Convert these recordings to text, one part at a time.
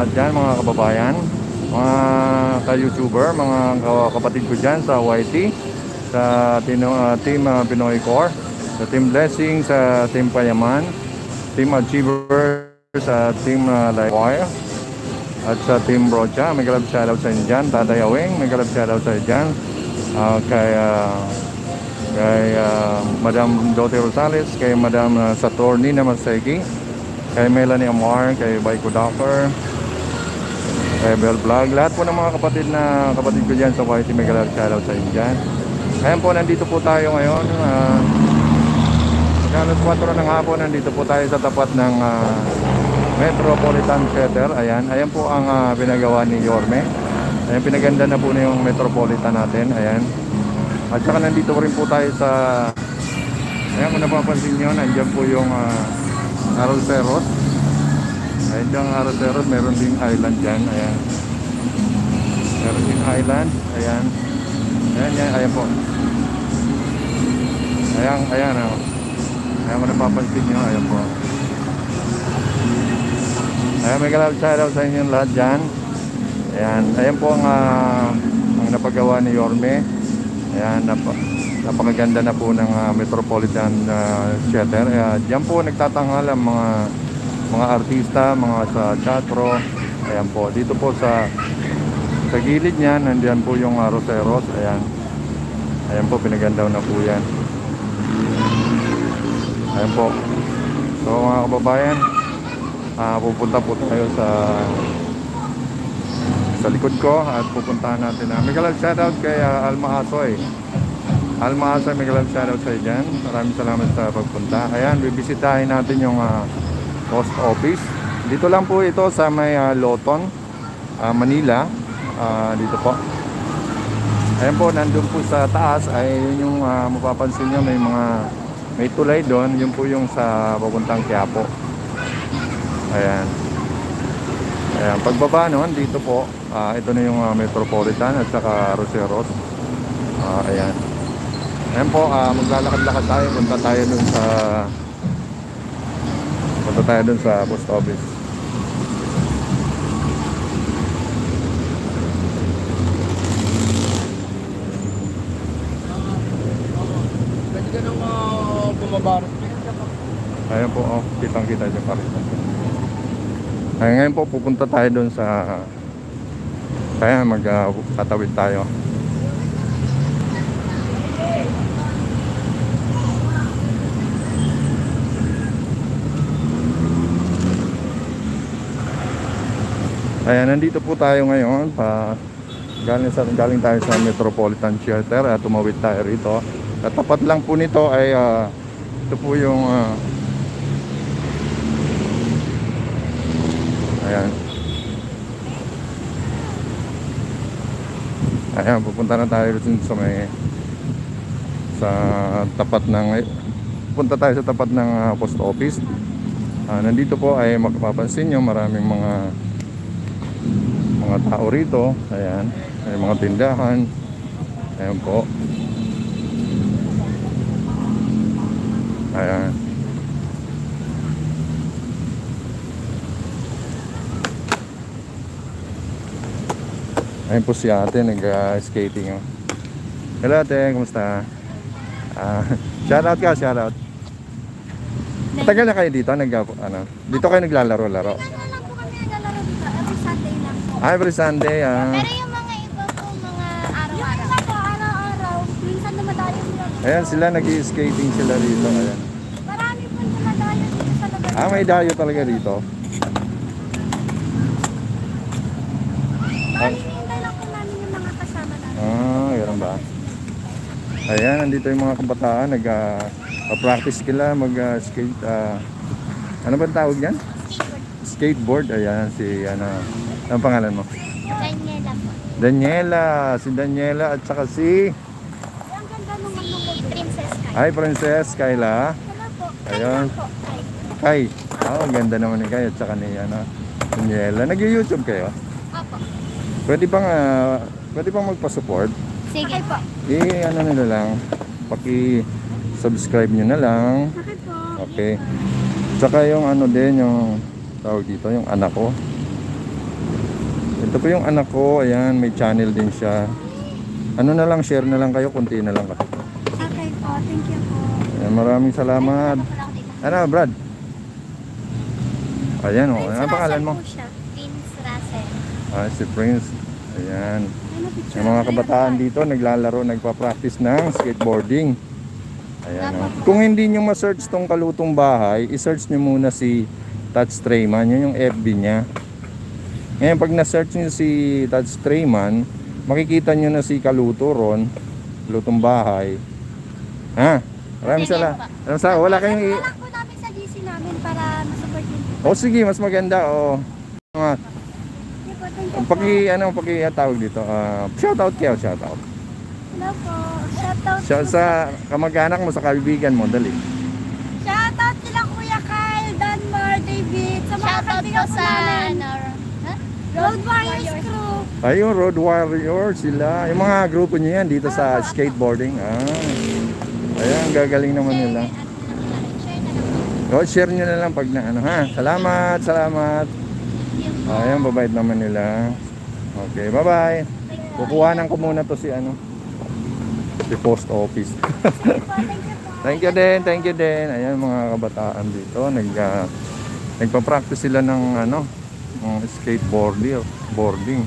Dyan mga kababayan, mga ka-YouTuber, mga kapatid ko dyan sa YT, sa Team Pinoy Core, sa Team Blessing, sa Team Payaman, Team Achiever, sa Team Livewire, at sa Team Brocha. May galap shoutout sa inyo dyan. Tatay Aweng, may galap shoutout sa inyo dyan. Kay Madam Dote Rosales, kay Madam Saturnina Masegi, kay Melanie Amar, kay Baiko Docker, Rebel Vlog, lahat po ng mga kapatid ko dyan sa YT, may galap shoutout sa inyo dyan. Ayan po, nandito po tayo ngayon, alas 4 ng hapon, nandito po tayo sa tapat ng Metropolitan Theater. Ayan po ang pinagawa ni Yorme. Ayan, pinaganda na po na yung Metropolitan natin. Ayan. At saka nandito rin po tayo sa, ayan, kung napapansin nyo, nandyan po yung Arroceros. Ayan dyan ang Arroceros, meron ding island dyan. Ayan. Meron ding island. Ayan. Ayan po. Ayan. Ayan kung napapansin nyo, ayan po. Ayan, may galap shoutout sa inyo lahat dyan. Ayan po ang napagawa ni Yorme. Ayan, napakaganda na po ng Metropolitan Theater. Diyan po nagtatanghal ang mga artista, mga sa teatro. Ayan po, dito po sa gilid niyan, nandiyan po yung Roseros. Ayan po, pinaganda na po yan. Ayan po. So mga kababayan, pupunta po tayo sa likod ko at pupuntahan natin na may galap shoutout kay Alma Asoy. Alma Asoy, may galap shoutout sa iyo dyan. Maraming salamat sa pagpunta. Ayan, bibisitahin natin yung post office. Dito lang po ito sa may Loton, Manila. Dito po. Ayan po, nandun po sa taas ay yun yung mapapansin nyo, may tulay doon. Yun po yung sa papuntang Quiapo. Ayan, pagbaba noon dito po, ito na yung Metropolitan at saka Roseros. Ayan po, maglalakad-lakad tayo, punta tayo dun sa post office. Pwede ka nang bumaba. Ayan po, kitang-kita dyan pa rin. Ngayon po, pupunta tayo dun sa, kaya magtatawid tayo. Ayan, nandito po tayo ngayon. Galing tayo sa Metropolitan Theater at tumawid tayo rito. At tapat lang po nito ay ito po yung Ayan, pupunta na tayo sa tapat ng punta tayo sa tapat ng post office. Nandito po ay mapapansin nyo, maraming mga tao rito. Ayan, may mga tindahan. Ayan po. Ayan. Ayun po si ate, nag-skating. Hello ate, kumusta? Shoutout ka, shoutout. Matagal na kayo dito? Dito kayo naglalaro-laro? Lang po kami naglalaro dito. Every Sunday lang po. Every Sunday. Pero yung mga iba po, mga araw-araw. Yung iba po, araw-araw. Minsan dumadayo sila. Ayan sila, nag-skating sila rito. Ayan. Marami po dumadayo dito sa lugar. May dayo talaga rito. Hinihintay lang po namin yung mga kasama namin. Gano'n ba? Ayan, nandito yung mga kabataan. Nag-practice sila, mag-skate. Ano ba tawag yan? Skateboard. Ayan, anong pangalan mo? Daniela po. Si Daniela at saka si... Ang ganda nung ano po, Princess Kai. Ay, Princess Kayla. Hello po. Ayun. Po. Kay. Ang ganda naman ni Kay at saka ni Daniela. Nag-YouTube kayo? Opo. Pwede bang magpa-support? Sige po. Nila lang. Paki-subscribe nyo na lang. Bakit po? Okay. Tsaka yung din, yung tawag dito, yung anak ko. Ito po yung anak ko. Ayan, may channel din siya. Ano na lang, share na lang kayo. Kunti na lang. Okay po, thank you po. Ayan, maraming salamat. Ano, Brad? Ayan, oh. Ano ang pangalan mo? Prince Russell. Si Prince. Ayan. Ano picture? Yung mga kabataan dito naglalaro, nagpa-practice ng skateboarding. Ayan, oh. Kung hindi nyo ma-search tong Kalutong Bahay, i-search nyo muna si Touch Strayman. Yun yung FB niya. Ngayon, pag na-search nyo si Touch Strayman, makikita nyo na si Kaluto ron, Kalutong Bahay. Ha? Maraming salamat. Wala kayong Wala po namin sa GC namin para masupport din. O sige, mas maganda. O. Mga Sige po, thank you po. tawag dito. Shoutout kayo, shoutout. Hello po. Shoutout Shout po sa kamag-anak mo, sa kaibigan mo, dali. Shoutout sila Kuya Kyle, Danmar, David. Sa mga kaibigan po namin. Road Warriors Crew. Ayun, Road Warrior sila. Yung mga grupo niyo yan dito sa skateboarding. Ayan, gagaling naman nila. Share nyo na lang pag na ano ha. Salamat. Ayan, babait naman nila. Okay, bye-bye. Kukuhanan ko muna to si si post office. Thank you din. Ayan, mga kabataan dito, nagpa-practice sila ng skateboarding.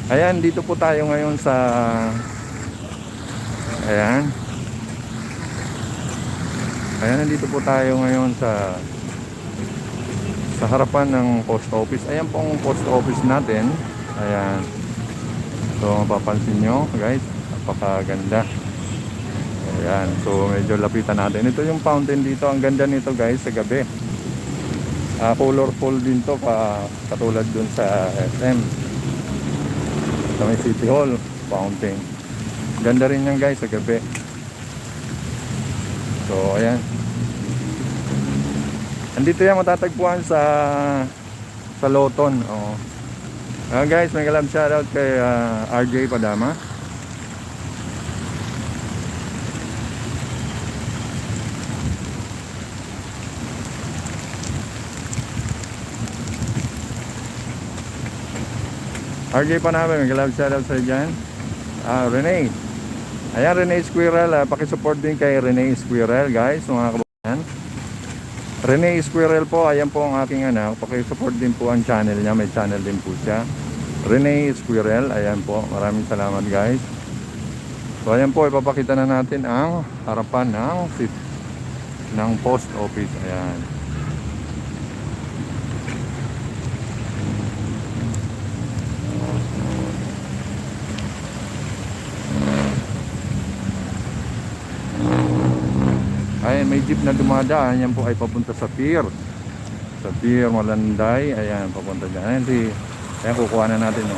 Ayan, dito po tayo ngayon sa nandito po tayo ngayon sa harapan ng post office. Ayan po ang post office natin. Ayan. So, mapapansin nyo, guys, napakaganda. Ayan. So, medyo lapitan natin. Ito yung fountain dito. Ang ganda nito, guys, sa gabi. Colorful din to, katulad dun sa SM. Sa may City Hall, fountain. Ganda rin yan, guys, sa gabi. So, ayan. Andito yan matatagpuan sa Loton. Guys, may galab shoutout kay RJ Padama. RJ Padama, may galab shoutout sa dyan. Renee. Ayan, Renee Squirrel. Pakisupport din kay Renee Squirrel, guys, mga kabayan. Renee Squirrel po, ayan po ang aking anak. Pakisupport din po ang channel niya. May channel din po siya. Renee Squirrel, ayan po. Maraming salamat, guys. So ayan po, ipapakita na natin ang harapan ng post office. Ayan. Ayan, may jeep na dumadaan. Yan po ay papunta sa pier. Sa pier Malanday. Ayan, papunta dyan. Ayan, kukuha na natin.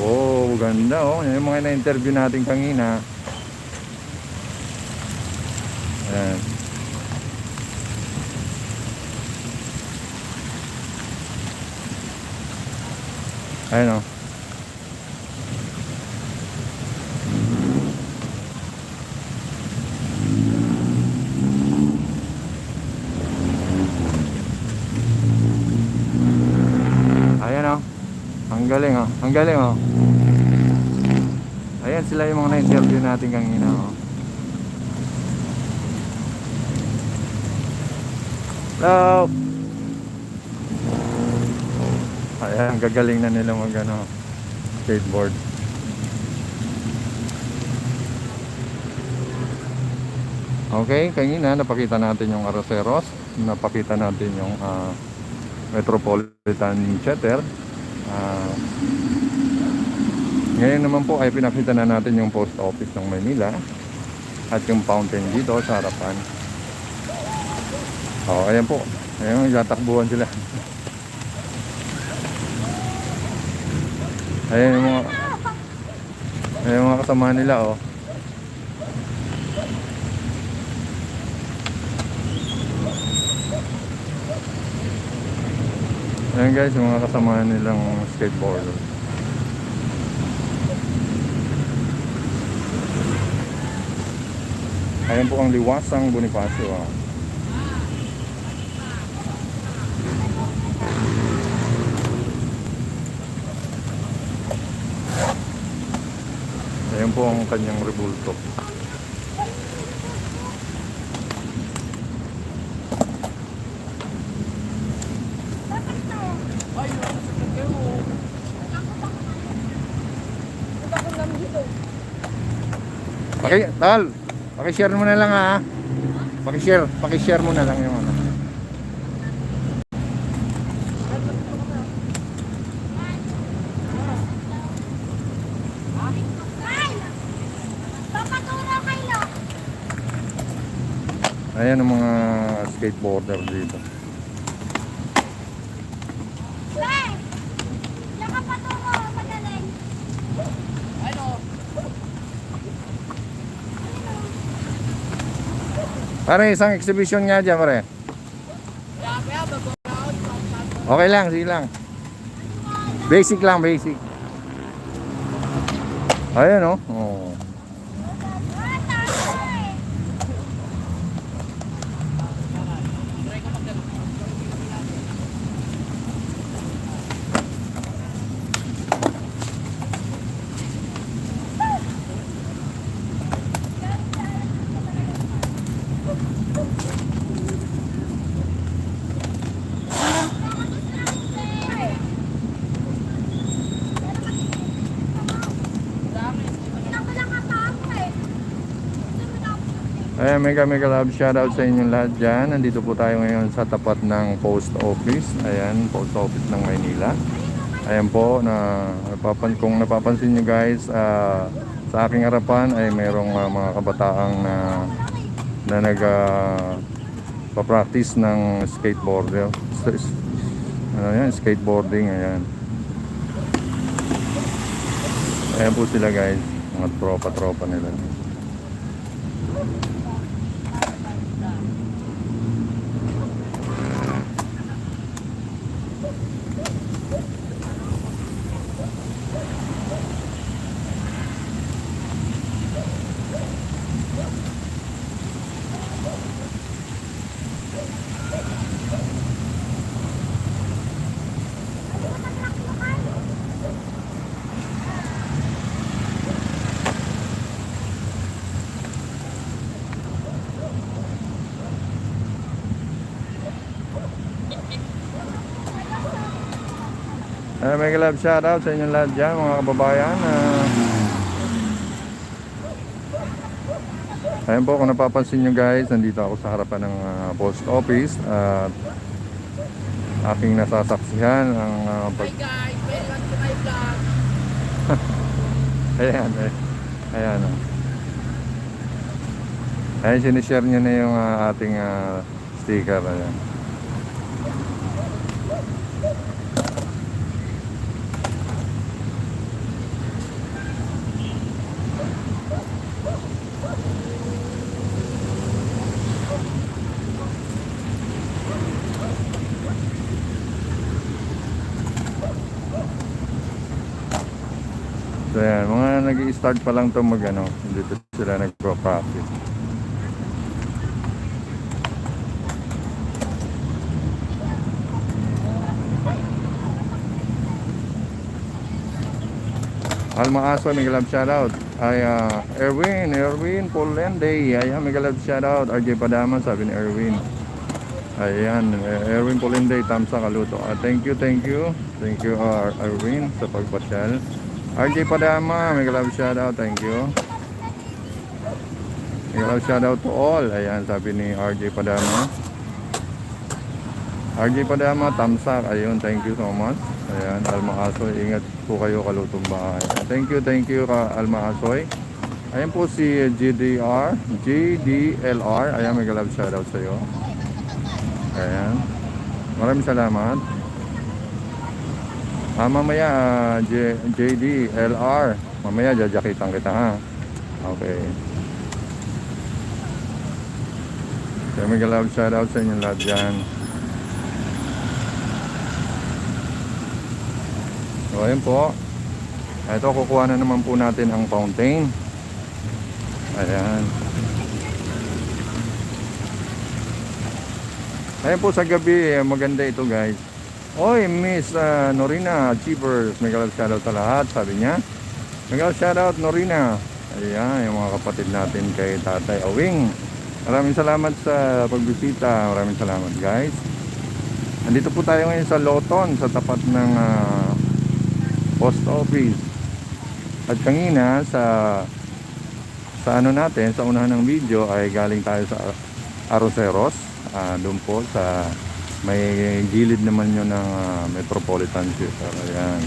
Oh, ganda. Yan yung mga na-interview natin kanina. Ayan. Ayan, Ang galing. Ayan sila yung mga na-interview natin kanina. Hello. Ayan, gagaling na nila skateboard. Okay, kanina napakita natin yung Arroceros, napakita natin yung Metropolitan Theater. Ngayon naman po ay pinakita na natin yung post office ng Manila at yung fountain dito sa harapan. Ayan po. Ayan, tatakbuhan sila. Ayan yung mga kasama nila. Ayan guys, yung mga kasama nilang skateboarder. Ayan po ang Liwasang Bonifacio. Ayan po ang kanyang rebulto. Ay, yung sasakyan mo. Punta ko lang dito. Tal, paki-share mo na lang ha. Paki-share mo na lang yung ano. Papaturo kayo. Ayan ang mga skateboarder dito. Hey! Diyan ka paturo, magaling. Ano? Pare, isang exhibition nga dyan, pare. Kaya bago-out. Okay lang, sige lang. Basic lang, basic. Ayan oh. Oh. Ah, tayo. Ayan, mega love shoutout sa inyong lahat dyan. Nandito po tayo ngayon sa tapat ng post office. Ayan, post office ng Maynila. Ayan po, kung napapansin nyo guys, sa aking harapan ay mayroong mga kabataang na pa-practice ng skateboarder. Ano yan, skateboarding, ayan. Ayan po sila guys, mga tropa-tropa nila. Mega love shoutout sa inyong lahat dyan mga kababayan. Ayan po, kung napapansin nyo guys, nandito ako sa harapan ng post office at aking nasasaksihan ang Hi guys, welcome to my vlog. ayan ayan oh. Ayan, sinishare nyo na yung ating sticker. Ayan. So yan, mga nag-i-start pa lang to mag-ano, dito sila nagpo-practice. Alma Aso, mega love shoutout. Ay, Erwin Polenday. Ayan, mega love shoutout. RJ Padaman, sabi ni Erwin. Ayan, Erwin Polenday, Tamsa Kaluto. Thank you. Thank you, Erwin, sa pagpasyal. RJ Padama, mega love shoutout, thank you. Mega love shoutout to all. Ayan, sabi ni RJ Padama. RJ Padama, Tamsak, ayun, thank you so much. Ayan, Alma Asoy, ingat po kayo kalutong bahay. Thank you ka Alma Asoy. Ayan po si JDLR, ayan, mega love shoutout sa iyo. Ayan, maraming salamat. Mamaya JDLR, mamaya jajakitan kita ha. Okay. Kaya mega love shoutout sa inyong lahat dyan. So ayun po. Ito, kukuha na naman po natin ang fountain. Ayan. Ayan po sa gabi, maganda ito guys. Oy, Miss Norina Achievers, mega love shoutout sa lahat, sabi niya. Mega love shoutout Norina. Ayan, yung mga kapatid natin kay Tatay Awing. Maraming salamat sa pagbisita. Maraming salamat guys. Andito po tayo ngayon sa Loton, sa tapat ng post office. At kanina sa ano natin, sa unahan ng video ay galing tayo sa Arroceros. Doon po sa may gilid naman yun ng Metropolitan Theater. Ayan.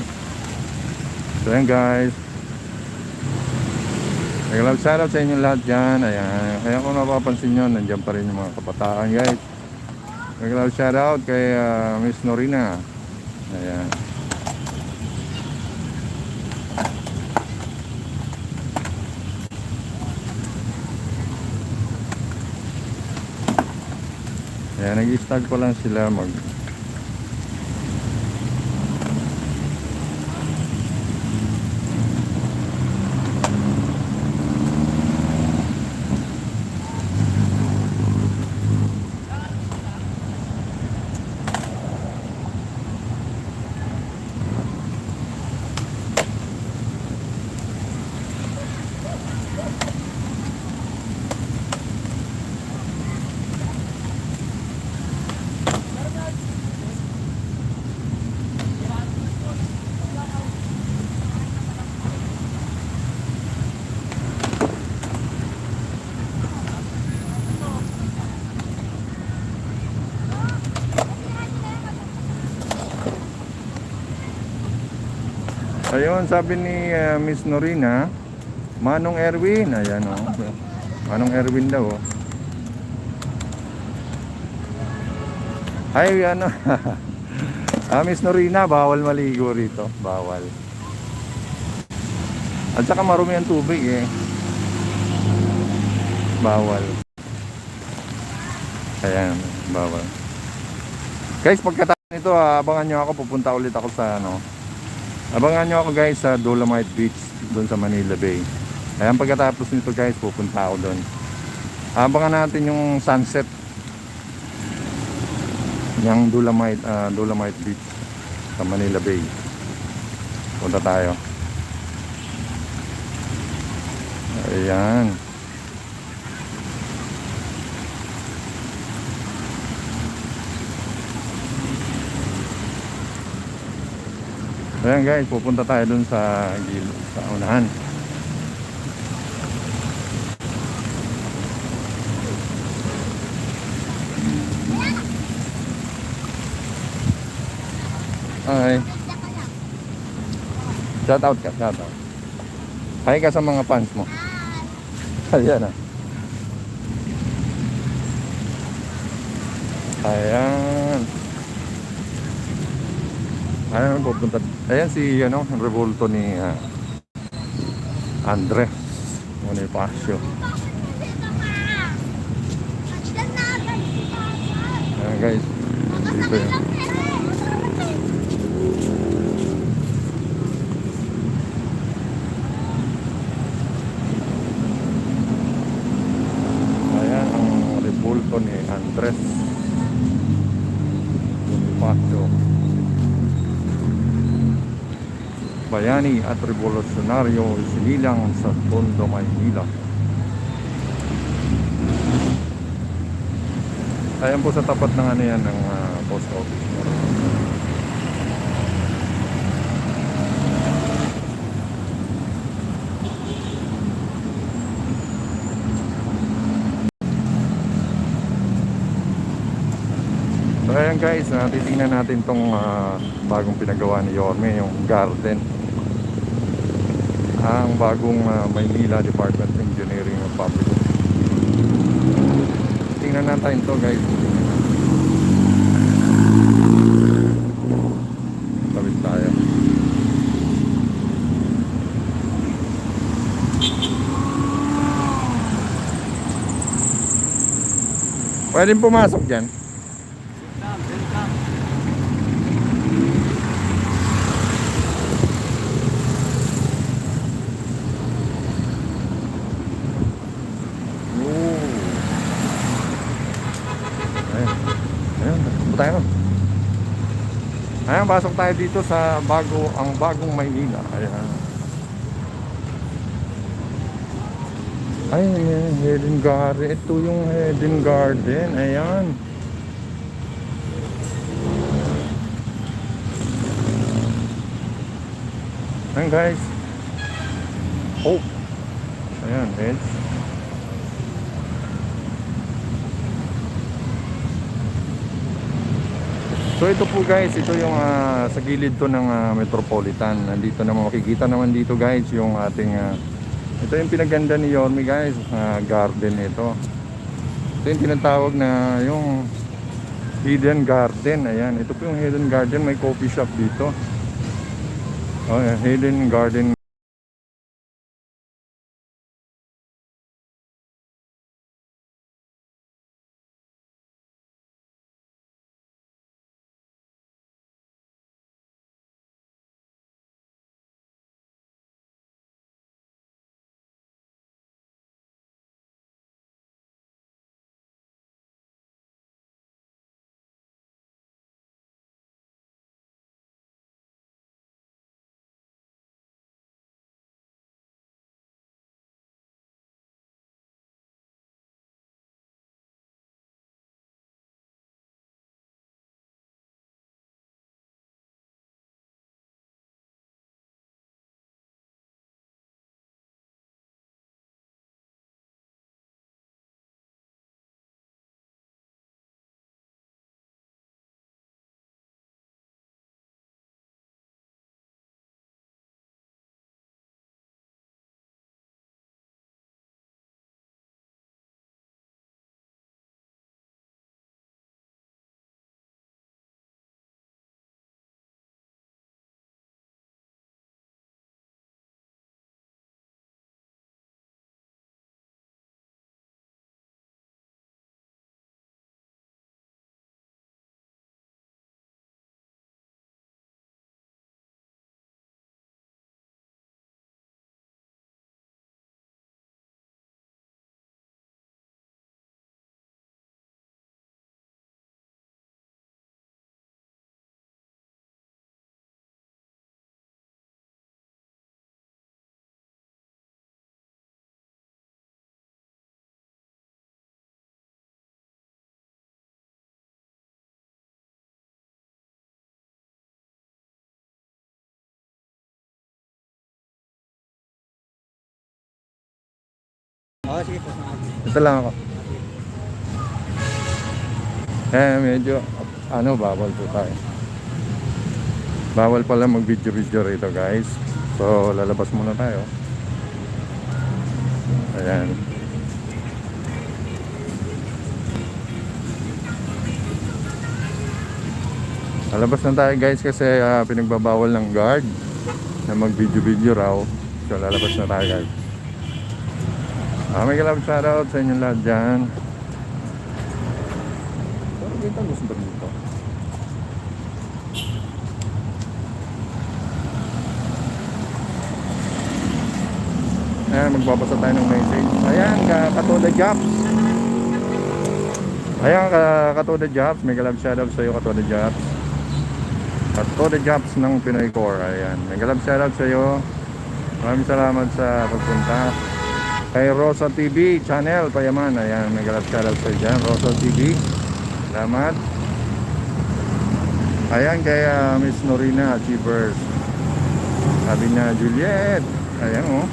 So ayan guys. Nag-love shoutout sa inyo lahat dyan. Ayan. Kaya kung napapansin nyo, nandiyan pa rin yung mga kabataan guys. Nag-love shoutout kay Miss Norina. Ayan. Ayan, nag-start pa lang sila mag ayun, sabi ni Miss Norina, Manong Erwin. Ayan o. Manong Erwin daw o. Ay, ano. Miss Norina, bawal maligo rito. Bawal. At saka marumi ang tubig eh. Bawal. Ayan, bawal. Guys, pagkatapos nito, abangan nyo ako. Pupunta ulit ako sa ano. Abangan nyo ako guys sa Dolomite Beach doon sa Manila Bay. Ayan, pagkatapos nito guys pupunta ako doon. Abangan natin yung sunset yung Dolomite Beach sa Manila Bay. Punta tayo. Ayan. Ayan guys, pupunta tayo dun sa unahan. Hi. Shout out ka, shout out. Hi ka sa mga fans mo. Ayan ah. Ayan. Ayan, pupunta. Ayan si Revolto ni Andres Bonifacio. Ayan guys, dito yun. Ayan ang Revolto ni Andres Bonifacio. Bayani at revolusyonaryo sinilang sa Tondo, Maynila. Ayan po sa tapat ng ano yan ng post office. So ayan guys, titingnan natin tong bagong pinagawa ni Yorme, yung garden. Ang bagong Maynila Department of Engineering and Public. Tingnan natin to guys. Tapos tayo. Pwedeng pumasok dyan. Tayo. Ayan, pasok tayo dito sa bagong Maynila. Ayan. Ay, may Hidden Garden. Ito yung Hidden Garden. Ayan. Ayan guys. Oh. Ayan, heads. So ito po guys, ito yung sa gilid to ng Metropolitan. Nandito naman makikita naman dito guys yung ating ito yung pinaganda ni Yorme guys, garden ito. Ito yung tinatawag na yung Hidden Garden. Ayan, ito po yung Hidden Garden, may coffee shop dito. Oh, yeah, Hidden Garden. Ito lang ako. Medyo bawal po tayo. Bawal pala mag-video rito guys. So lalabas muna tayo. Ayan. Lalabas na tayo guys kasi pinagbabawal ng guard na mag-video raw. So lalabas na tayo guys. May love shoutout sa inyong lahat dyan. Pero dito gusto ba dito? Ayan, magbabasa tayo ng message. Ayan, Katoda Jobs. Ayan, Katoda Jobs. May love shoutout sa iyo, Katoda Jobs. Katoda Jobs ng Pinoy Core. Ayan, may love shoutout sa iyo. Maraming salamat sa pagpunta. Kay Rosa TV channel Payaman. Ayan, may love shoutout sa iyo dyan, Rosa TV. Salamat. Ayan, kay Miss Norina Achievers. Sabi niya, Juliet. Ayan oh.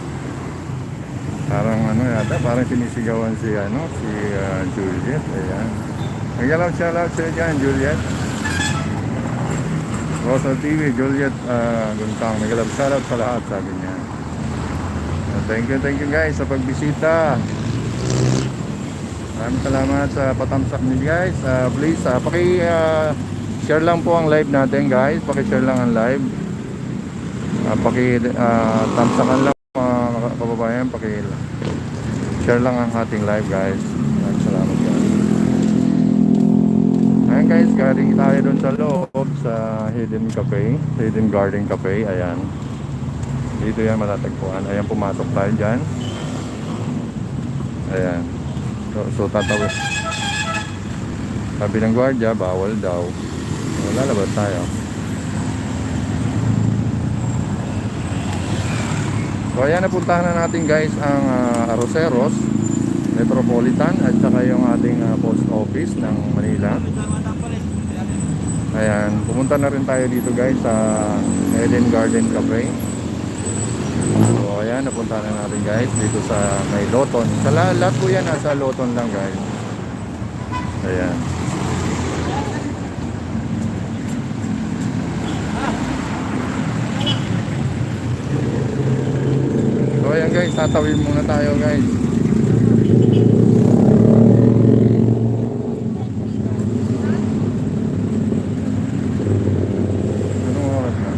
Parang yata, parang sinisigawan si Juliet. Ayan. May love shoutout sa iyo dyan, Juliet. Rosa TV, Juliet Guntang. May love shoutout sa lahat, sabi niya. Thank you guys sa pagbisita. Maraming salamat sa patamsak niyo guys. Please share lang po ang live natin guys. Paki-share lang ang live. Tamsakan lang mga kababayan. Paki-share lang ang ating live guys. Maraming salamat guys. Ayan guys, galing tayo dun sa loob sa Hidden Cafe, Hidden Garden Cafe. Ayan. Dito yan matatagpuan. Ayan, pumasok tayo dyan. Ayan. So tatawid. Sabi ng gwardiya, bawal daw. Lalabas tayo. So So ayan, napuntahan na natin guys ang Arroceros Metropolitan at saka yung ating post office ng Manila. Ayan, pumunta na rin tayo dito guys sa Eden Garden Cafe. So ayan, napunta na natin guys dito sa may Loton. Sa lahat po yan, nasa Loton lang guys. Ayan. So ayan guys, tatawid muna tayo guys. Anong oras na?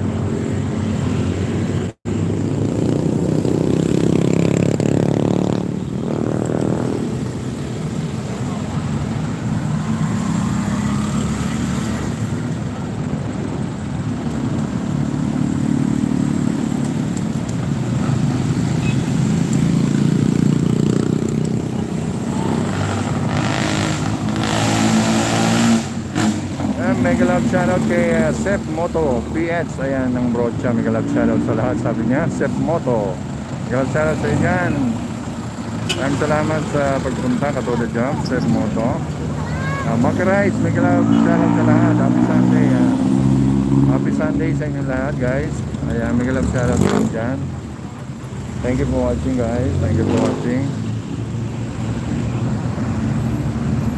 Mega love shoutout kay Seth Moto PH. Ayan, ng brocha. Mega love shoutout sa lahat. Sabi niya, Seth Moto. Mega love shoutout sa inyan. Maraming salamat sa pagpunta. Katulad job, Seth Moto. Maki Rice, mega love shoutout sa lahat. Happy Sunday. Happy Sunday sa inyo lahat guys. Ayan, mega love shoutout sa inyo dyan. Thank you for watching guys. Thank you for watching.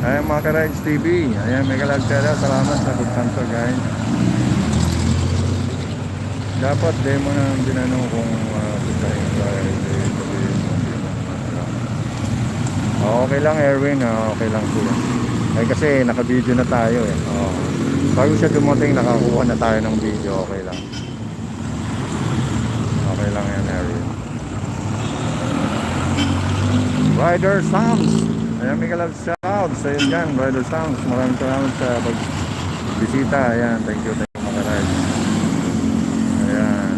Ayan, mga Rides TV. Ayan, mega love shoutout. Salamat sa pagtanto guys. Dapat demo na ang tinanong kung okay lang Erwin, okay lang po. Kasi naka-video na tayo eh. Bago siya dumating, nakakuha na tayo ng video. Okay lang. Okay lang yan Erwin. Rider Sounds. Ayan, mega love shoutout sa iyo dyan, Rider Sounds. Maraming salamat sa pagbisita. Ayan, thank you mga Rides. Ayan.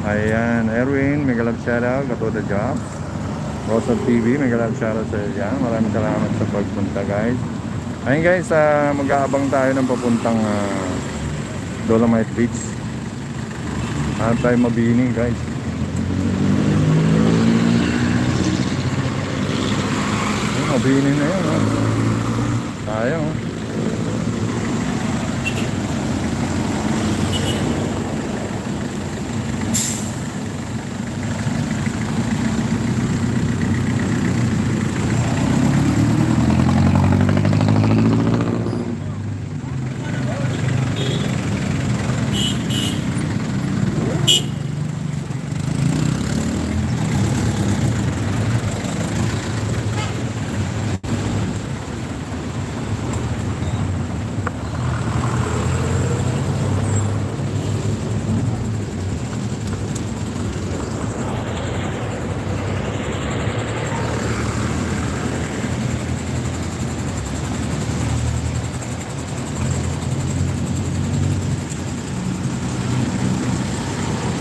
Ayan, Erwin, mega love shoutout. Katoda Jobs. Rosa TV, mega love shoutout sa iyo dyan. Maraming salamat sa pagpunta guys. Ayun guys, mag-aabang tayo ng papuntang Dolomite Beach. Hanap tayo Mabini guys. Mabini na yun tayo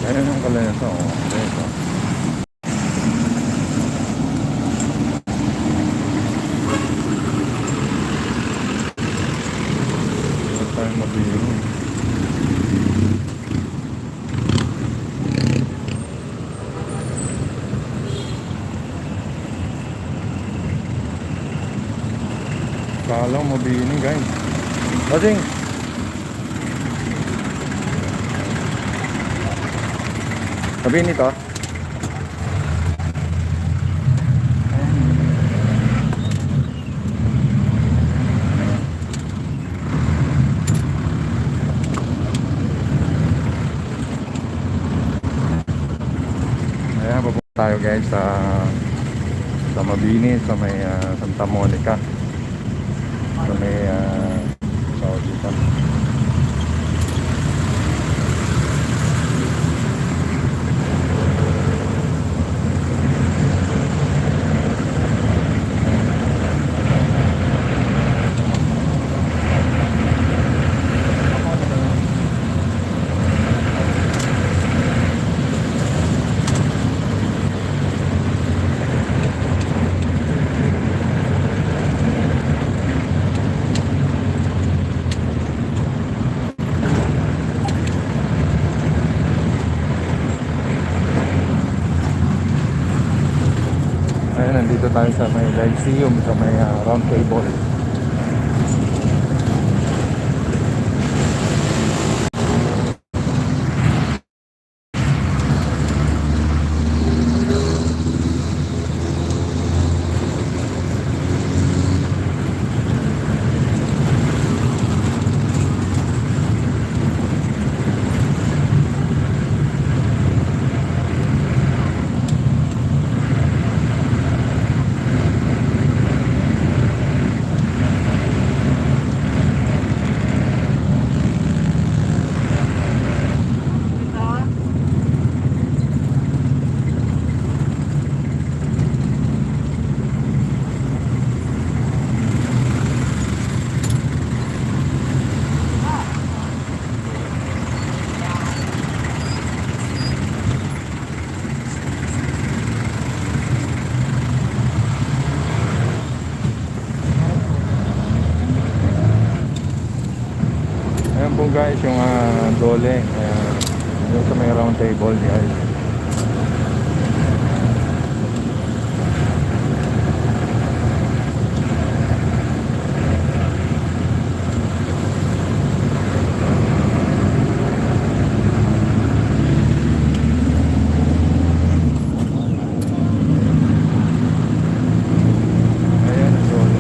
Ayan ang kalesa, kalesa. Hindi tayo mabiro. Kalang mabini guys. Kasing sabi nito. Ayan, papunta tayo guys sa Mabini, sa may Santa Monica. Sa may Saudi pa. Ayun, nandito tayo sa may Lyceum, sa may round table. Ayan po guys, yung dole. Yung sa may round table guys. Ayan, dole.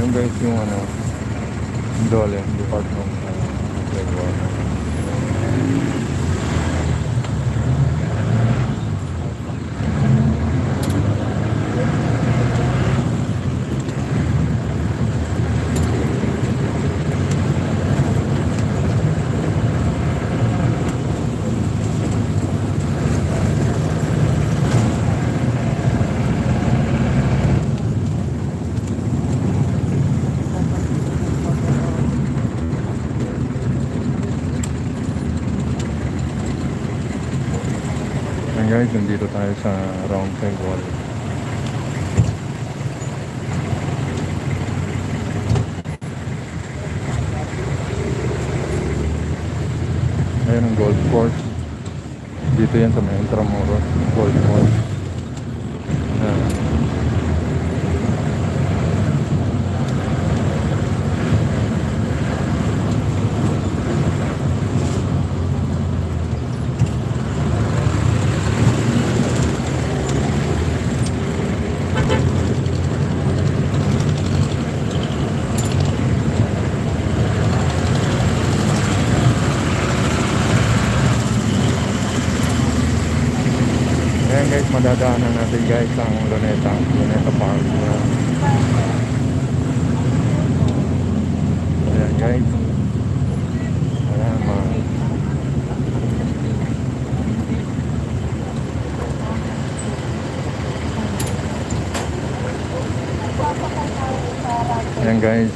Ayan guys, yung dole, department water. Ayan guys, nandito tayo sa round table. Ayan ang golf course. Dito yan sa may Intramuros, golf course. Ayan. Ayan guys, madadaanan natin guys ang Luneta Park. Ayan guys. Ayan Ayan guys.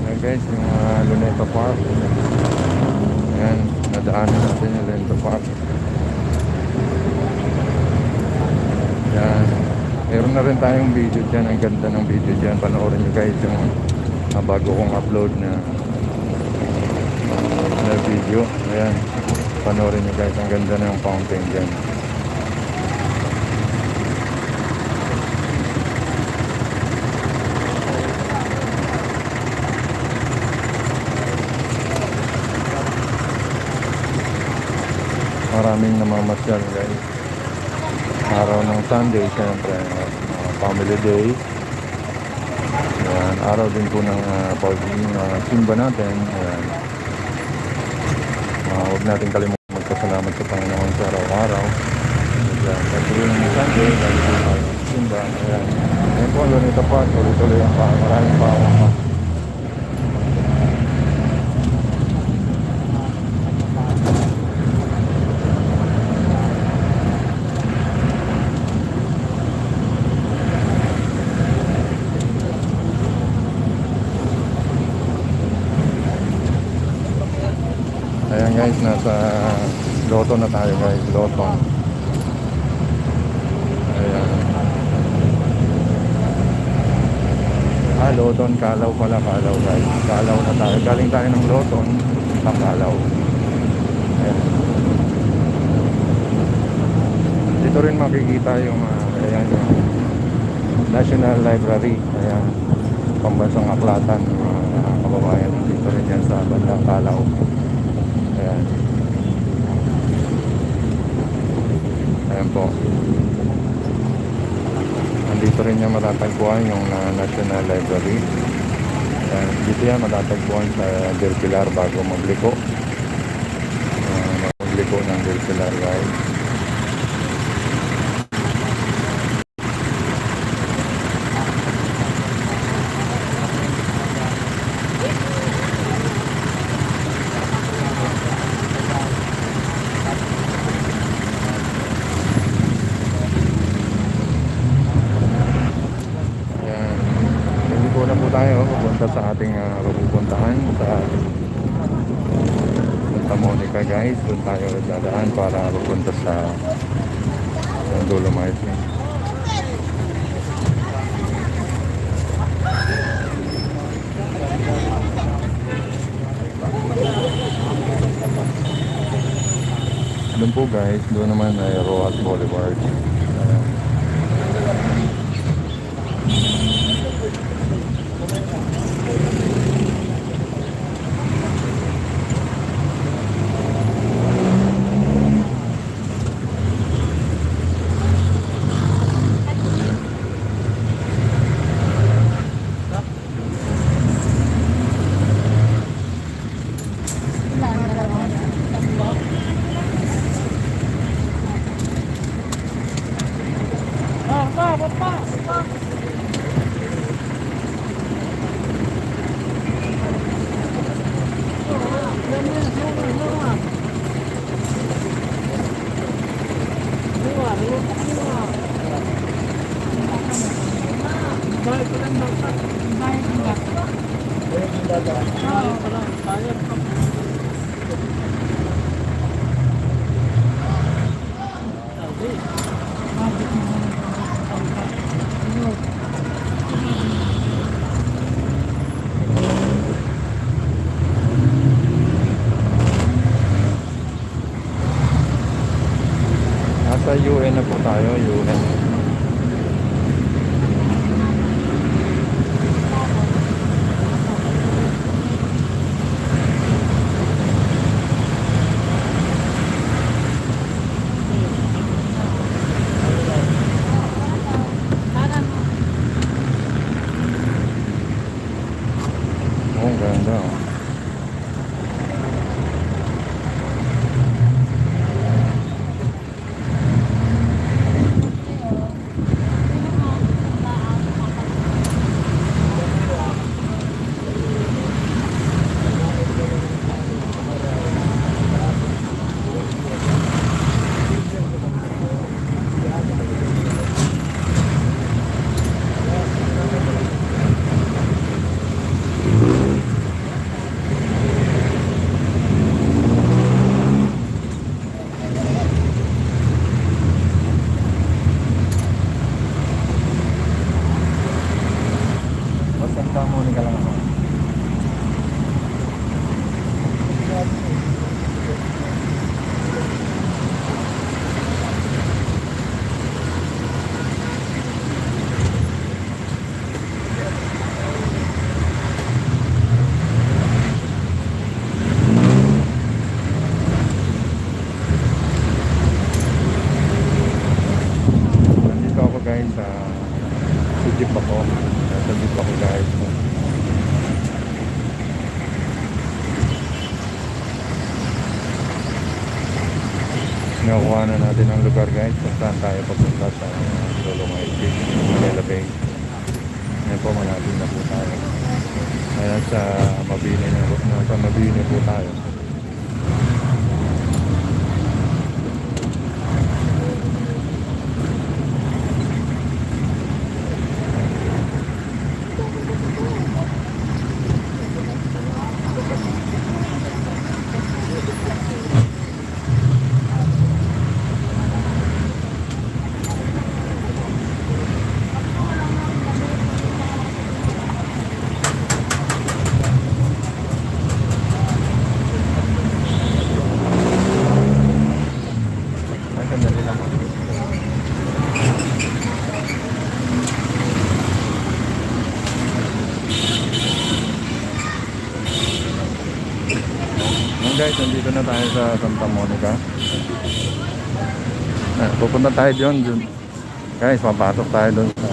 Ayan guys, yung Luneta Park. Ayan, nadaanan natin yung Luneta Park. Ayan. Meron na rin tayong video dyan. Ang ganda ng video dyan. Panoorin nyo guys yung bago kong upload na video. Ayan. Panoorin nyo guys. Ang ganda ng fountain dyan. daming namamasyal guys. Araw ng Sunday, syempre, family day. Ayan, araw din po ng simba natin. Ayan. Huwag natin kalimutan magpasalamat sa Panginoon sa araw-araw. Ayan, patuloy ng Sunday, lagi po tayo simba. Ayan. Ayan po, Lunita pa, tuloy-tuloy ang maraming pa. Ayan guys, nasa Loto na tayo guys, Loto. Ayan. Loton, Kalaw pala, Kalaw guys. Kalaw na tayo. Galing tayo ng Loton sa Kalaw. Ayan. Dito rin makikita yung, ayan, yung National Library. Ayan. Pambansang aklatan ng mga kababayan. Dito rin yan sa bandang Kalaw. Ayan. Ayan po. Andito rin niya matatagpuan yung National Library. Ayan. Dito yan matatagpuan sa Del Pilar bago magliko. Magliko ng Del Pilar guys. Tayo pupunta sa ating pupuntahan sa Santa Monica guys. Doon tayo dadaan para pupunta sa Dolomites. Doon po guys, doon naman ay Rojas Boulevard. Nasa UN na po tayo, UN. Oh, ganda oh. Santa Monica lang ako. jeep ako. Nasa jeep ako guys. Nakuha na natin ang lugar guys kung saan tayo papunta sa Dolomite Beach, Manila Bay. Ngayon po malapit na po tayo. Ayan sa Mabini na sa Mabini po tayo. Ay, sandali lang. Ayan guys, nandito na tayo sa Santa Monica. Pupunta tayo dun. Guys, mapasok tayo dun sa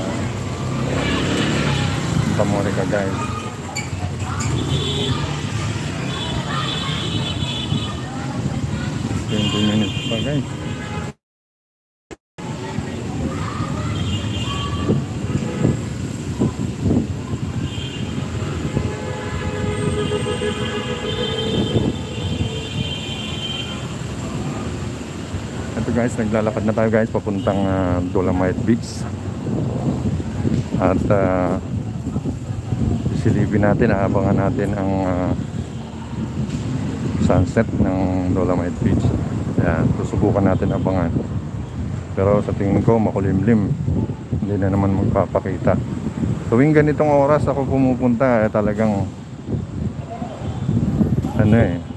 Santa Monica guys. 20 minutes pa guys. Ito guys, naglalakad na tayo guys papuntang Dolomite Beach. At silipin natin, aabangan natin ang sunset ng Dolomite Beach. Ayan, susubukan natin abangan. Pero sa tingin ko makulimlim. Hindi na naman magpapakita. Tuwing ganitong oras ako pumupunta, talagang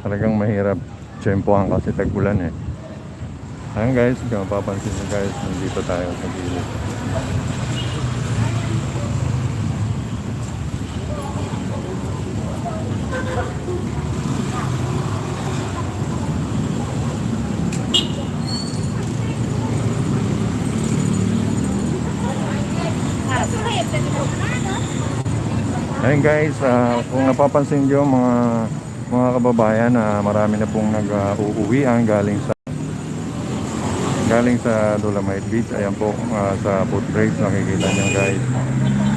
talagang mahirap tsempohan kasi tag-ulan eh. Ayan guys, kung mapapansin nyo guys, nandito tayo sa gilid. Ayun guys, kung napapansin nyo mga kababayan, marami na pong nag-uuwian galing sa Dolomite Beach. Ayan po sa footbridge, nakikita nyo guys.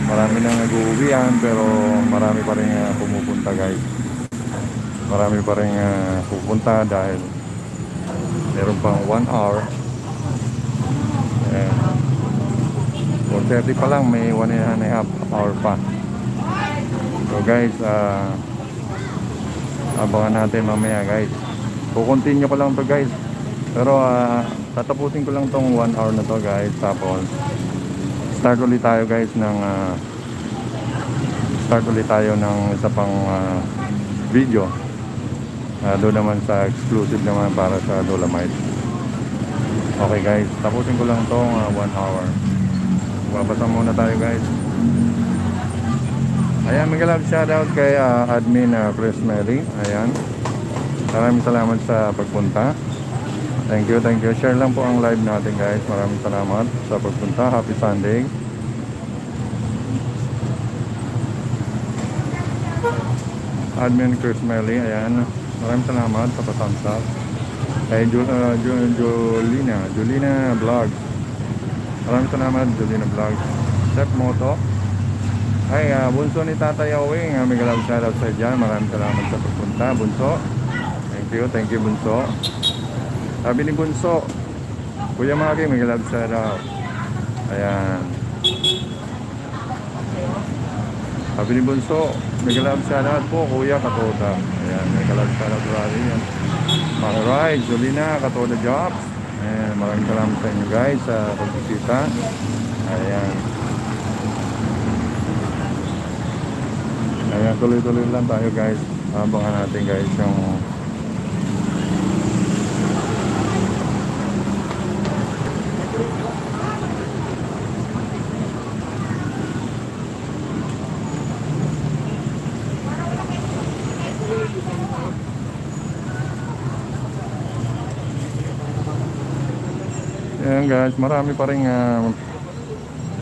Marami nang nag-uuwian pero marami pa rin pumupunta guys. Marami pa rin pupunta dahil meron pang 1 hour. Ayan. 4:30 pa lang, may 1.5 hour pa. So guys, abangan natin mamaya guys. Kukontinue ko lang to guys. Pero tatapusin ko lang tong 1 hour na to guys. Tapos start ulit tayo guys ng isa pang video. Doon naman sa exclusive naman para sa Dolomite. Okay guys, tapusin ko lang tong 1 hour. Babasa muna tayo guys. Ayan, mega love shoutout kay admin Chris Melly. Ayan, maraming salamat sa pagpunta. Thank you. Share lang po ang live natin guys. Maraming salamat sa pagpunta. Happy Sunday. Admin Chris Melly. Ayan, maraming salamat sa thumbs up. Kay Julina Vlogs. Maraming salamat Julina Vlogs. Chef Moto. Ay, bunso ni Tatay Owing, mega love shoutout sa dyan. Maraming salamat sa pagpunta, bunso. Thank you bunso. Sabi ni bunso, Kuya Maki, mega love shoutout. Ayan. Sabi ni bunso, mega love shoutout po, Kuya Katoda. Ayan, mega love shoutout rally yan. Alright, Julina, Katoda Jobs. Ayan, maraming salamat sa inyo guys sa pagbisita. Ayan. Ayan, tuloy-tuloy lang tayo guys. Abangan natin guys yung ayan guys, marami pa rin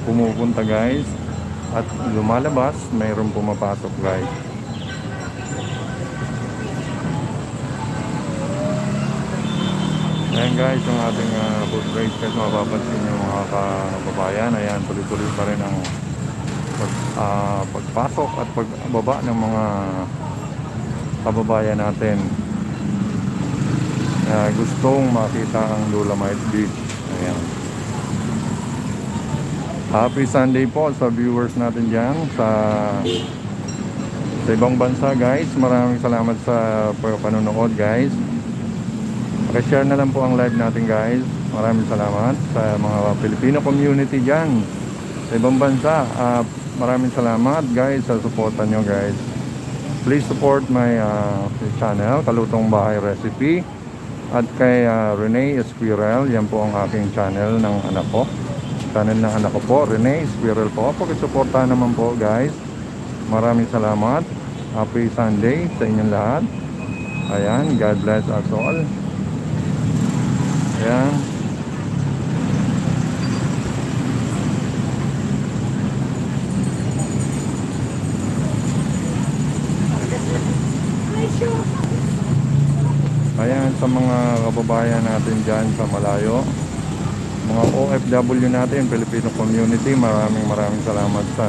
pumupunta guys. at lumalabas, mayroong pumapasok guys. Ayan guys, yung ating food rate guys, mapapansin nyo mga kababayan. Ayan, tuloy-tuloy pa rin ang pagpasok at pagbaba ng mga kababayan natin na gustong makita ang Dolomite Beach. Ayan. Happy Sunday po sa viewers natin dyan sa ibang bansa guys. Maraming salamat sa panonood guys. Pakishare na lang po ang live natin guys. Maraming salamat sa mga Filipino community dyan sa ibang bansa. Maraming salamat guys sa suporta nyo guys. Please support my channel, Kalutong Bahay Recipe. At kay Rene Esquirel, yan po ang aking channel ng anak ko. Channel ng anak ko po, Rene Esquirel po. Pakisuporta naman po guys. Maraming salamat. Happy Sunday sa inyong lahat. Ayan, God bless us all. Ayan. Ayan, sa mga kababayan natin dyan sa malayo, mga OFW natin, Filipino community, maraming salamat sa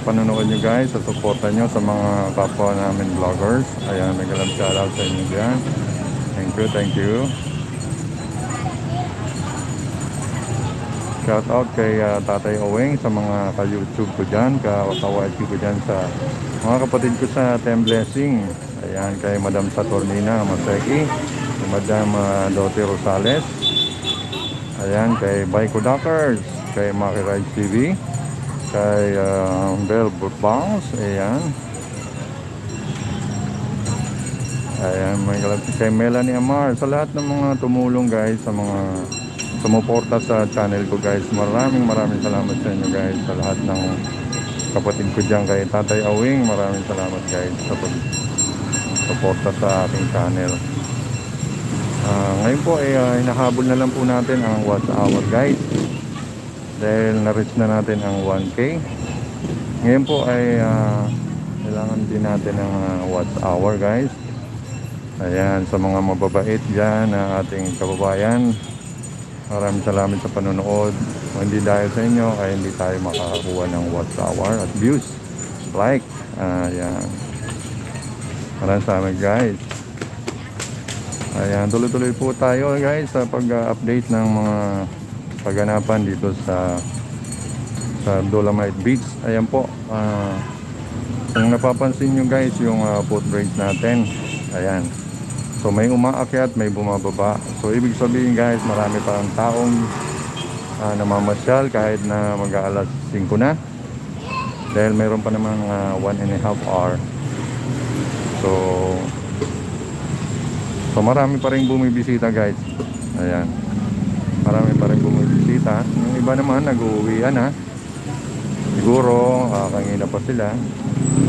panonood nyo guys, sa suporta nyo sa mga kapwa namin vloggers. Ayan, nagalang shoutout sa inyo dyan. Thank you. Shout out kay Tatay Oweng sa mga ka-YouTube ko dyan, ka-YT ko dyan, sa mga kapatid ko sa Team Blessing. Ayan, kay Madam Saturnina Maseki, kay Madam Dote Rosales. Ayan, kay Baiko Dockers, kay Maki Ride TV, kay Bell Bangs. Ayan. Ayan, may kay Melanie Amar, sa lahat ng mga tumulong guys, sa mga sumuporta sa channel ko guys. Maraming salamat sa inyo guys, sa lahat ng kapatid ko dyan, kay Tatay Awing, maraming salamat guys sa pag-suporta sa aking channel. Ngayon po ay hinahabol na lang po natin ang watch hour guys, dahil na-reach na natin ang 1K. Ngayon po ay kailangan din natin ang watch hour guys. Ayan, sa mga mababait dyan na ating kababayan, maraming salamat sa panonood. Kung hindi dahil sa inyo ay hindi tayo makakakuha ng watch hour at views, like. Ayan, maraming salamat guys. Ayan, tuloy-tuloy po tayo guys sa pag-update ng mga paganapan dito sa Dolomite Beach. Ayan po, kung napapansin nyo guys yung footrate natin. Ayan, so may umaakyat, may bumababa. So ibig sabihin guys, marami pa ang taong namamasyal kahit na mag-aalas 5 na, dahil mayroon pa naman 1.5 hour. So marami pa rin bumibisita guys. Ayan, marami pa rin bumibisita. Yung iba naman nag-uuwian na, siguro kangina pa sila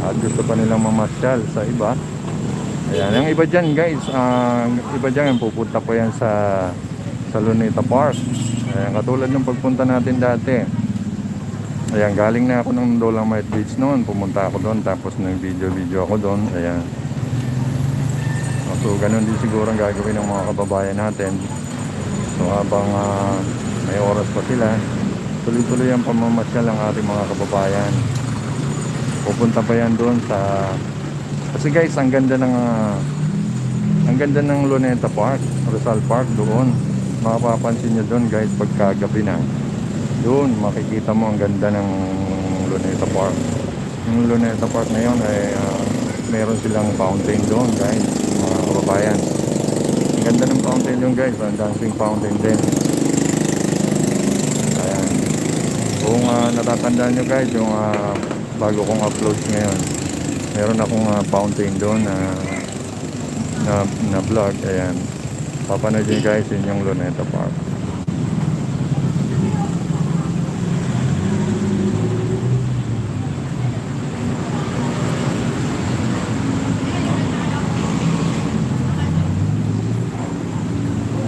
at gusto pa nilang mamasyal sa iba. Ayan, yung iba dyan guys, iba dyan pupunta pa yan sa Luneta Park. Ayan, katulad ng pagpunta natin dati. Ayan, galing na ako ng Dolomite Beach noon, pumunta ako doon, tapos nag-video ako doon. Ayan, so ganun din siguro ang gagawin ng mga kababayan natin. So habang may oras pa sila, tuloy-tuloy ang pamamasyal ng ating mga kababayan. Pupunta pa yan doon sa, kasi guys, ang ganda ng Luneta Park, Rizal Park doon. Mapapansin nyo doon guys, pagkagabi na, doon makikita mo ang ganda ng Luneta Park. Yung Luneta Park na yun ay meron silang fountain doon guys, mga kababayan. Ang ganda ng fountain doon guys, ang dancing fountain din. Ayan, kung natatandaan nyo guys, yung bago kong upload ngayon, meron akong fountain doon na vlog. Ayan, papanood nyo guys yun yung Luneta Park.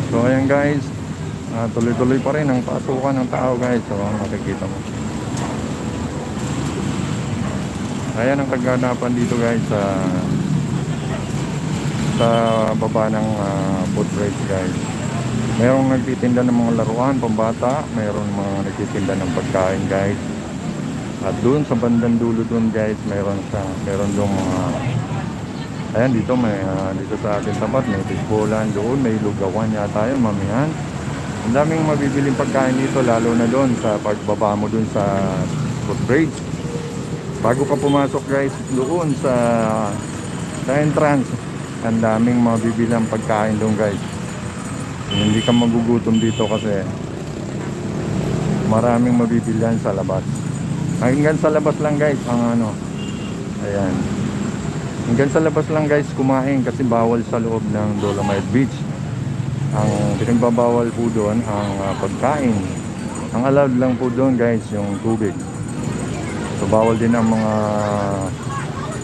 So ayan guys, tuloy-tuloy pa rin ang pasukan ng tao guys. So makikita mo, Ayan ang kaganapan dito guys sa baba ng footbridge guys. Mayroong nagtitinda ng mga laruan pambata, mayroong mga nagtitinda ng pagkain guys. At doon sa bandang dulo doon guys, meron doon mga ayan dito may dito sa ating tapat may fishbowlan doon, may lugawan yata yun, mamihan. Ang daming mabibiling pagkain dito lalo na doon sa pagbaba mo doon sa footbridge. Bago ka pumasok guys doon sa entrance, ang daming mabibilang pagkain doon guys. Hindi ka magugutom dito kasi maraming mabibilihan sa labas. Hanggang sa labas lang guys ang ayan. Hanggang sa labas lang guys kumain kasi bawal sa loob ng Dolomite Beach. Ang pinagbabawal po doon ang pagkain. Ang allowed lang po doon guys yung tubig. So bawal din ang mga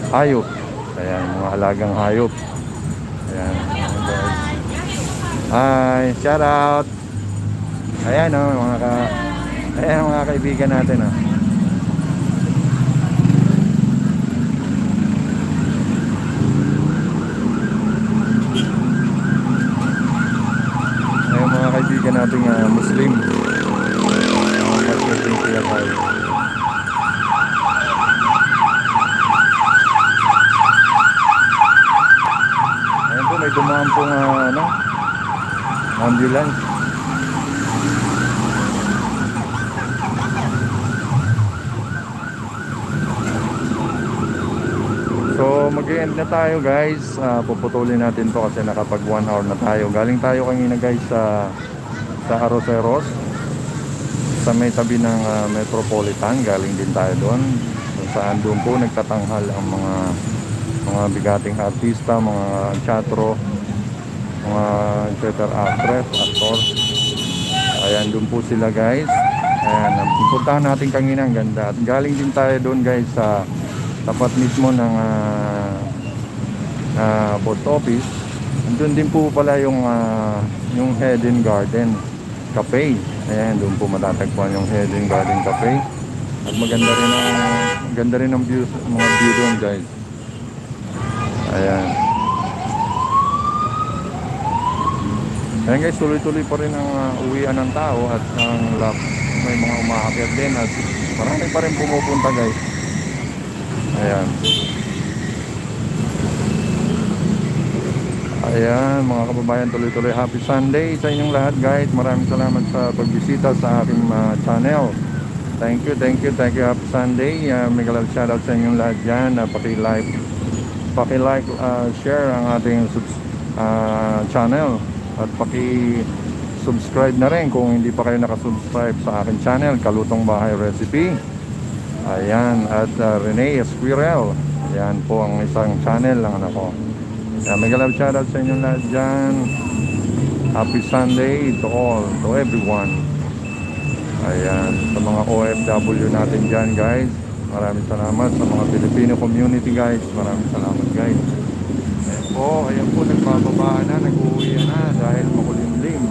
hayop. Ayan, mga alagang hayop. Ayan, guys. Hi, shout out. Ayan ayan mga kaibigan natin Ayan mga kaibigan nating Muslim. Muslim sila tayo. Ayan po, may dumaan pong ambulance. So mag-e-end na tayo guys. Puputulin natin to kasi nakapag 1 hour na tayo. Galing tayo kanina guys sa Arroceros, sa may tabi ng Metropolitan. Galing din tayo doon kung saan doon po nagtatanghal ang mga bigating artista, mga teatro, mga theater actress, actor. Ayan, doon po sila guys. Ayan, pupuntahan natin kanina, ang ganda. At galing din tayo doon guys sa tapat mismo ng post office. Doon din po pala yung Hidden Garden Cafe. Ayan, doon po matatagpuan yung Hidden Garden Cafe. At ganda rin ang view, mga view doon guys. Ayan. Ayan guys, tuloy-tuloy pa rin ang uwian ng tao at may mga umaakyat din at marami pa rin pumupunta guys. Ayan. Ayan mga kababayan, tuloy-tuloy. Happy Sunday sa inyong lahat guys. Maraming salamat sa pagbisita sa aking channel. Thank you. Happy Sunday. Mega love shoutout sa inyong lahat dyan. Paki-like, share ang ating channel. At paki-subscribe na rin kung hindi pa kayo nakasubscribe sa aking channel, Kalutong Bahay Recipe. Ayan, at Rene Esquirel. Ayan po ang isang channel lang ako. Mega love shoutout sa inyong lahat dyan. Happy Sunday to all, to everyone. Ayan, sa mga OFW natin dyan guys, maraming salamat. Sa mga Filipino community guys, maraming salamat guys. Ayan po, nagbababa na, nag-uwi na dahil makulimlim.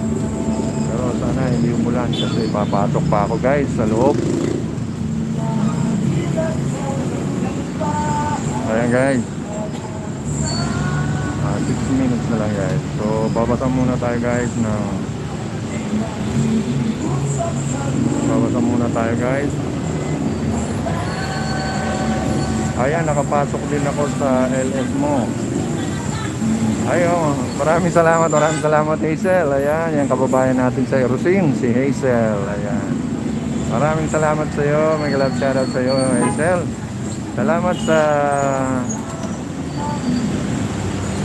Pero sana hindi umulan kasi papasok pa ako guys sa loob. Ayan guys, 6 minutes na lang guys. So babasa muna tayo guys Ayan, nakapasok din ako sa LS mo. Ayun, maraming salamat Hazel. Ayan, yung kababayan natin sa Erosin, si Hazel. Ayan, maraming salamat sa iyo. May love shoutout sa iyo Hazel. Salamat sa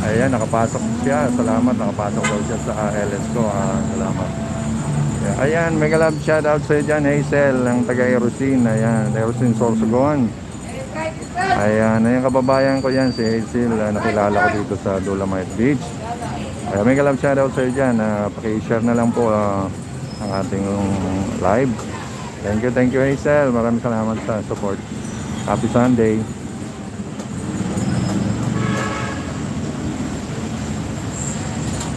ayan, nakapasok siya. Salamat, nakapasok daw siya sa LS ko. Salamat. Ayan, mega love shoutout sa iyo dyan Hazel, ang taga Erosin. Ayan, Erosin Sorsogon. Ayan, yung kababayan ko yan si Hazel. Nakilala ko dito sa Dolomite Beach. Ayan, mega love shoutout sa iyo dyan. Paki-share na lang po ang ating live. Thank you Hazel. Maraming salamat sa support. Happy Sunday.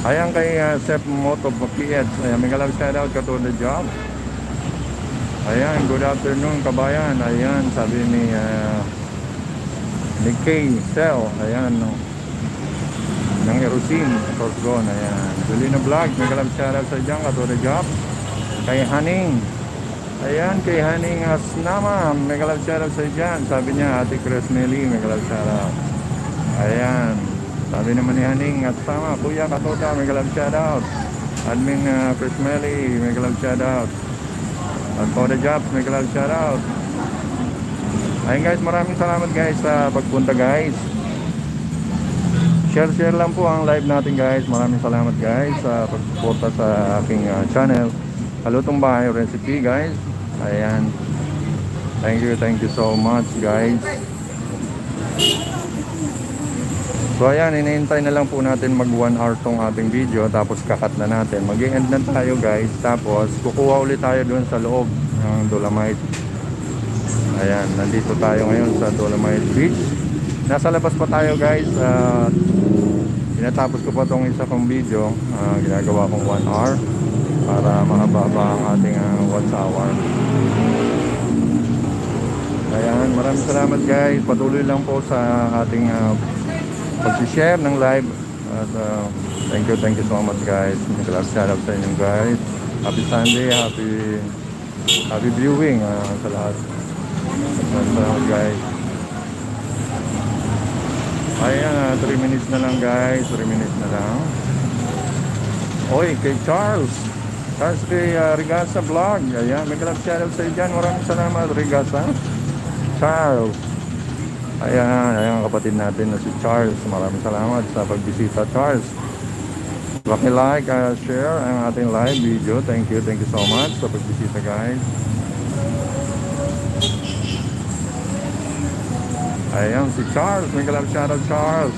Ayan kay Sep Moto PH. Ayan, may love shoutout ka to the job. Ayan, good afternoon kabayan. Ayan, sabi ni ni Kay Cell, ayan, no. Ng Erosin, Sorgon, ayan. Julina Vlog, mega love shoutout sa dyan, Katoda Job. Kay Haning, ayan, kay Haning Asnama, mega love shoutout sa dyan. Sabi niya, Ate Chris Nelly, mega love shoutout. Ayan, sabi naman ni Haning Asnama, Kuya Katoda, mega love shoutout. Admin Chris Melly, mega love shoutout. Katoda Jobs, mega love shoutout. Ayun guys, maraming salamat guys sa pagpunta guys. Share lang po ang live natin guys. Maraming salamat guys sa pagsuporta sa aking channel Kalutong Bahay Recipe guys. Ayan, thank you so much guys. So ayan, hinihintay na lang po natin mag 1 hour tong ating video. Tapos kakat na natin, mag-i-end na tayo guys. Tapos kukuha ulit tayo dun sa loob ng Dolomite. Ayan, nandito tayo ngayon sa Dolomite Beach. Nasa labas pa tayo guys. Tinatapos ko pa tong isa kong video. Ginagawa kong 1 hour para makababa ang ating watch hour. Ayan, maraming salamat guys. Patuloy lang po sa ating pag-share ng live. At thank you so much guys. Shoutout sa inyo guys. Happy Sunday, happy viewing sa lahat. Salamat guys. Ayan, 3 minutes na lang guys. 3 minutes na lang. Oy, kay Charles kay Rigasa Vlog. Ayan, may galap shoutout sa dyan. Maraming salamat Rigasa Charles. Ayan kapatid natin na si Charles. Maraming salamat sa pagbisita Charles. Like, share ang ating live video. Thank you so much sa pagbisita guys. Ayan si Charles, may galap shoutout Charles.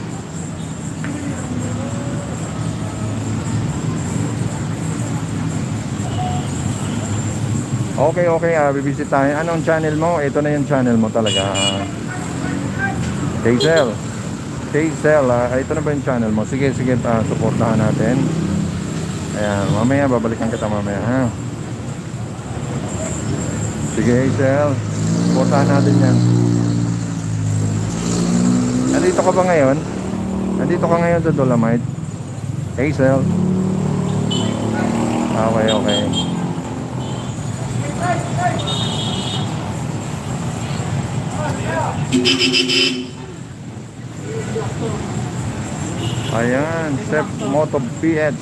Okay, bibisit tayo. Anong channel mo? Ito na yung channel mo talaga. Kaysel, ito na ba yung channel mo? Sige, supportahan natin. Ayan, mamaya, babalikan kita mamaya, ha? Sige, Kaysel, supportahan natin yan. Nandito ka ba ngayon? Nandito ka ngayon sa Dolomite? Hazel? Okay. Ayan, Chef Moto PH.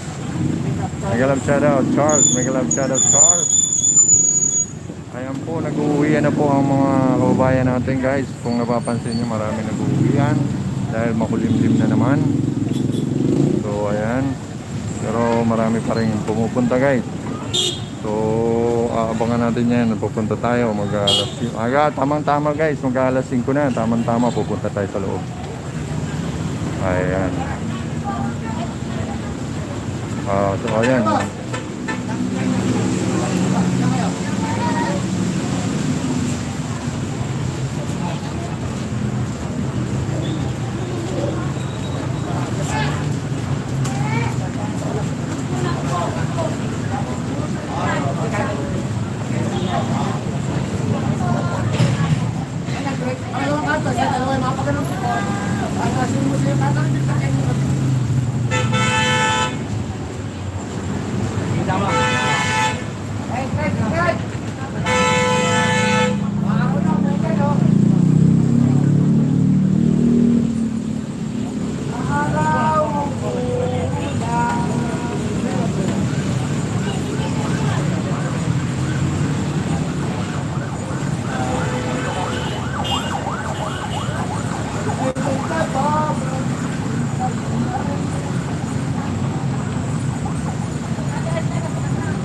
Mega love shoutout Charles. Mega love shoutout Charles. Ayan po, nag-uuwian na po ang mga kababayan natin guys. Kung napapansin nyo, marami nag-uuwian dahil makulimlim na naman. So ayan, pero marami pa rin pumupunta guys. So aabangan natin yan. Pupunta tayo mag-alas tamang-tama guys, mag-alas 5 na. Tamang-tama pupunta tayo sa loob. Ayan. So ayan.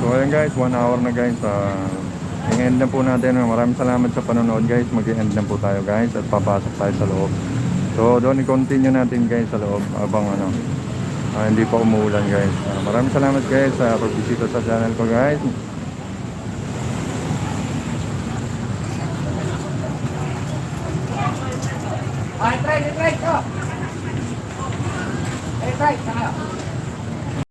So ayan guys, 1 hour na guys. I-end na po natin. Maraming salamat sa panonood guys. Mag-i-end na po tayo guys at papasok tayo sa loob. So doon i-continue natin guys sa loob abang hindi pa umuulan guys. Maraming salamat guys sa pagbisita sa channel ko guys. Try. Try.